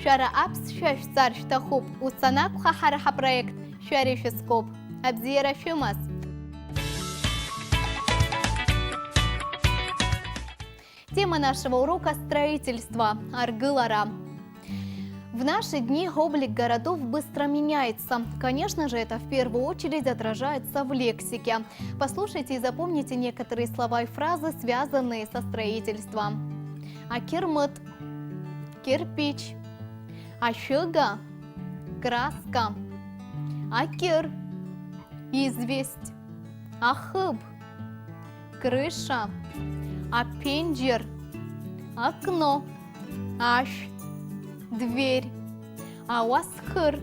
شارع أبس شاش صار شتخوب وصناك وخحرح проект شاريشسكوب أبزيرا شمس. Тема нашего урока – строительство, Аргылара. В наши дни облик городов быстро меняется. Конечно же, это в первую очередь отражается в лексике. Послушайте и запомните некоторые слова и фразы, связанные со строительством. Акирмыт, кирпич, ашыга, краска, акир, известь, ахыб, крыша, апенджер, окно, аш, дверь, ауасхыр,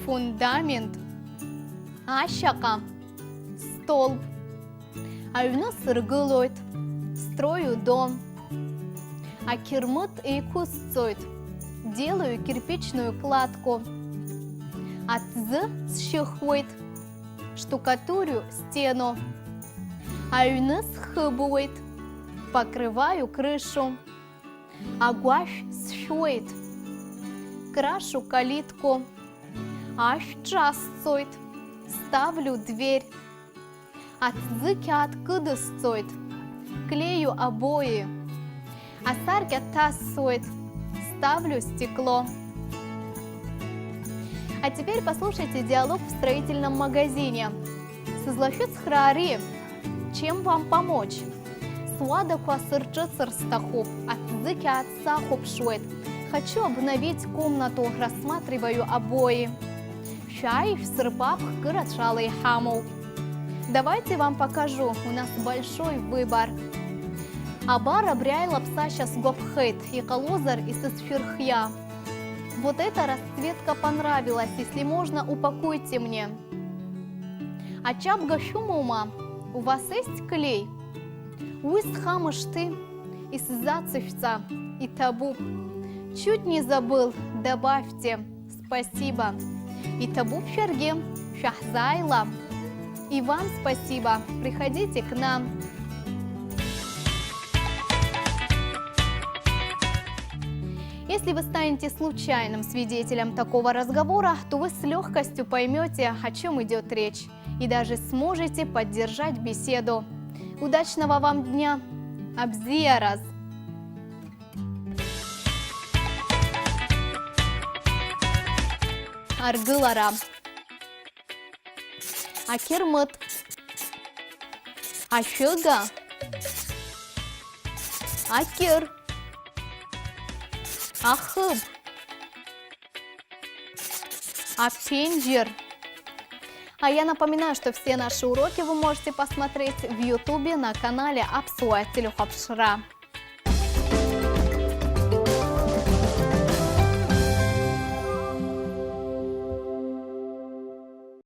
фундамент, ашака, столб, айвнасыргылойт, строю дом, акирмыт и кусцойт, делаю кирпичную кладку, атзы сшихойт, штукатурю стену, айвнасхыбуйт, покрываю крышу, агуаш сшойт, крашу калитку, аш частсойт, ставлю дверь, атзыкят кыдысцойт, клею обои, асаркят тассойт, ставлю стекло. А теперь послушайте диалог в строительном магазине. Сызлащиц храри, чем вам помочь? Свада квасырчыцыр стахуп, атзыки отсахуп шует. Хочу обновить комнату, рассматриваю обои. Шай в сырпап кырачалый хаму. Давайте вам покажу, у нас большой выбор. Абара бряйла пса сейчас гопхейт и колозар и сысфирхья. Вот эта расцветка понравилась, если можно, упакуйте мне. А чапга шумума, у вас есть клей? Уис хамышты, и зацевца, и табук. Чуть не забыл, добавьте. Спасибо. И табук шерге, шахзайла. И вам спасибо. Приходите к нам. Если вы станете случайным свидетелем такого разговора, то вы с легкостью поймете, о чем идет речь, и даже сможете поддержать беседу. Удачного вам дня! Абзиараз! Аргылара. Акирмыт. Ашыга. Акир. Ахыб. Апенджер. А я напоминаю, что все наши уроки вы можете посмотреть в YouTube на канале Апсуатилюхапшра.